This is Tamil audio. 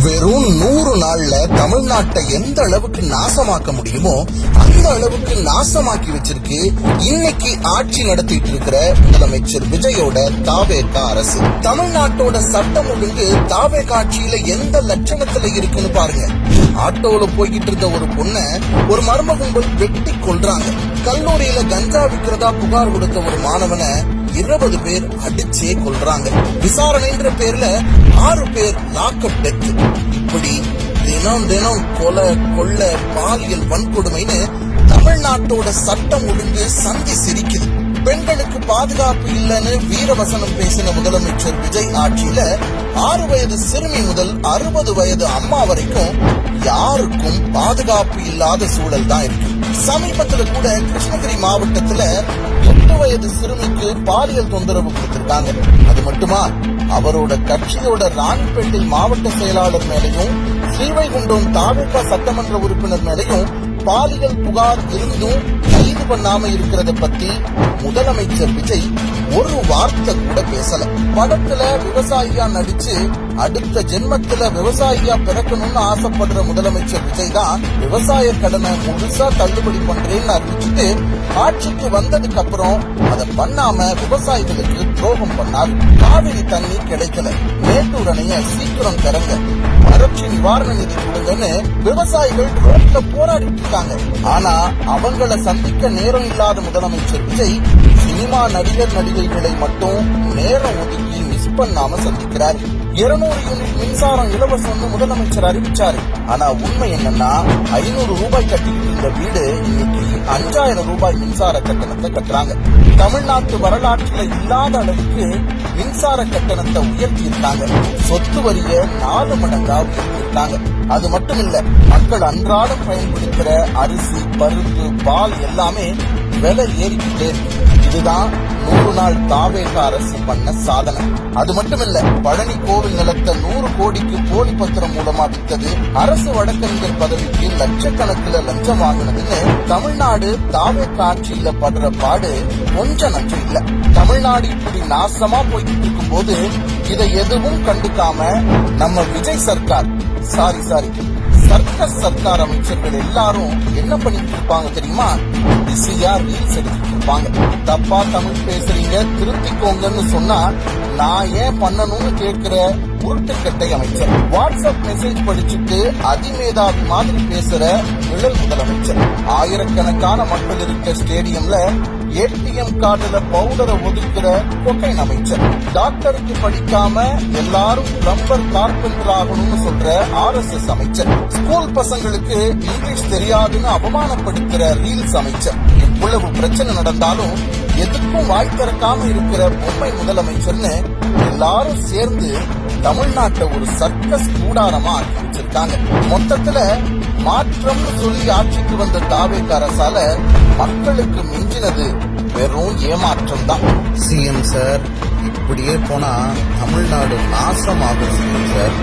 வெறும் 100 நாள்ல தமிழ்நாட்டை எந்த அளவுக்கு நாசமாக்க முடியுமோ அந்த அளவுக்கு நாசமாக்கி வச்சிருக்கு இன்னைக்கு ஆட்சி நடத்திட்டு இருக்கிற முதலமைச்சர் விஜயோட தாவேகா அரசு. தமிழ்நாட்டோட சட்டம் ஒழுங்கு தாவேகா ஆட்சியில எந்த லட்சணத்துல இருக்குன்னு பாருங்க. ஆட்டோல போய்கிட்டு இருந்த ஒரு பொண்ண ஒரு மர்ம கும்பல் வெட்டி கொல்றாங்க. கல்லூரியில கஞ்சா விற்கிறதா புகார் கொடுத்த ஒரு மாணவனை 20 பேர் அடிச்சே கொல்றாங்க. விசாரணைன்ற பேர்ல 6 பேர் லாக்அப் டெத். இப்படி தினம் தினம் கொலை கொள்ளை பாலியல் வன்கொடுமைன்னு தமிழ்நாட்டோட சட்டம் ஒழுங்கு சந்தி சிரிக்குது. பெண்களுக்கு பாதுகாப்பு இல்லைன்னு வீரவசனம் பேசின முதலமைச்சர் விஜய் ஆட்சியில 6 வயது சிறுமி முதல் 60 வயது அம்மா வரைக்கும் யாருக்கும் பாதுகாப்பு இல்லாத சூழல் தான் இருக்கு. சமீபத்துல கூட கிருஷ்ணகிரி மாவட்டத்துல 8 வயது சிறுமிக்கு பாலியல் தொந்தரவு கொடுத்திருக்காங்க. அது மட்டுமா, அவரோட கட்சியோட ராணிப்பேட்டை மாவட்ட செயலாளர் மேலையும் ஸ்ரீவைகுண்டம் தாவேகா சட்டமன்ற உறுப்பினர் மேலையும் பாலியல் புகார் இருந்தும் கைது பண்ணாம இருக்கிறத பத்தி முதலமைச்சர் விஜய் ஒரு வார்த்தை கூட பேசல. படத்துல விவசாயியா நடிச்சு அடுத்த ஜென்மத்துல விவசாயியா பிறக்கணும்னு ஆசைப்படுற முதலமைச்சர் விஜய் தான் விவசாய கடனை முழுசா தள்ளுபடி பண்றேன்னு அறிவிச்சுட்டு ஆட்சிக்கு வந்ததுக்கு அப்புறம் அதை பண்ணாம விவசாயிகளுக்கு துரோகம் பண்ணார். காவிரி தண்ணி கிடைக்கல, மேட்டூர் அணைய சீக்கிரம் திறங்க, வறட்சி நிவாரண நிதி கொடுங்கன்னு விவசாயிகள் ரோட்ல போராடிட்டு இருக்காங்க. ஆனா அவங்கள சந்திக்க நேரம் இல்லாத முதலமைச்சர் விஜய் சினிமா நடிகர் நடிகைகளை மட்டும் நேரம் ஒதுக்கி மிஸ் பண்ணாம சந்திக்கிறார். 200 யூனிட் மின்சாரம் இலவசம்னு முதலமைச்சர் அறிவிச்சாரு. ஆனா உண்மை என்னன்னா 500 ரூபாய் கட்டிட்டு இருந்த வீடு இன்னைக்கு 5000 ரூபாய் மின்சார கட்டணத்தை கட்டுறாங்க. தமிழ்நாட்டு வரலாற்றுல இல்லாத அளவுக்கு மின்சார கட்டணத்தை உயர்த்தி இருக்காங்க. சொத்து வரிய 4 மடங்கா உயர்த்தி இருக்காங்க. அது மட்டும் இல்ல, மக்கள் அன்றாடம் பயன்படுத்துற அரிசி, பருப்பு, பால் எல்லாமே விலை ஏறிக்கிட்டே இருக்கு. இதுதான் 100 நாள் தாவேகா அரசு பண்ண சாதனை. அது மட்டும் இல்ல, பழனி கோவில் நிலத்தை 100 கோடிக்கு போலி பத்திரம் மூலமா வித்தது, அரசு வழக்கறிஞர் பதவிக்கு லட்சக்கணக்கில் லஞ்சம் வாங்கினதுன்னு தமிழ்நாடு தாவேகா ஆட்சியில படுற பாடு கொஞ்சம் நஞ்சம் இல்ல. தமிழ்நாடு இப்படி நாசமா போய்கிட்டு இருக்கும் போது இதை எதுவும் கண்டுக்காம நம்ம விஜய் சர்க்கார் சர்க்கஸ் சர்க்கார் அமைச்சர்கள் எல்லாரும் என்ன பண்ணிட்டு இருப்பாங்க தெரியுமா? பிஸியா ரீல்ஸ் எடுத்துட்டு இருப்பாங்க. தப்பா தமிழ் பேசுறீங்க, திருத்திக்கோங்கன்னு சொன்னா நான் ஏன் பண்ணணும்னு கேட்கிற உருட்டுக்கட்டை அமைச்சர். வாட்ஸ்அப் மெசேஜ் படிச்சுட்டு அதிமேதாவி மாதிரி பேசுற நிழல் முதலமைச்சர். ஆயிரக்கணக்கான மக்கள் இருக்க ஸ்டேடியம்ல ஏடிஎம் கார்டுல பவுடரை ஒதுக்குற கொக்கைன் அமைச்சர். டாக்டருக்கு படிக்காம எல்லாரும் பிளம்பர், கார்பெண்டர் ஆகணும்னு சொல்ற RSS அமைச்சர். ஸ்கூல் பசங்களுக்கு இங்கிலீஷ் தெரியாதுன்னு அவமானப்படுத்துற ரீல்ஸ் அமைச்சர். இவ்வளவு பிரச்சனை நடந்தாலும் எதுக்கும் வாய் திறக்காம இருக்கிற பொம்மை முதலமைச்சர்னு எல்லாரும் சேர்ந்து தமிழ்நாட்டை ஒரு சர்க்கஸ் கூடாரமா ஆக்கி வச்சிருக்காங்க. மொத்தத்துல மாற்றம்னு சொல்லி ஆட்சிக்கு வந்த தாவேகா அரசால மக்களுக்கு மிஞ்சினது வெறும் ஏமாற்றம் தான். சிஎம் சார், இப்படியே போனா தமிழ்நாடு நாசமாகும் சிஎம் சார்.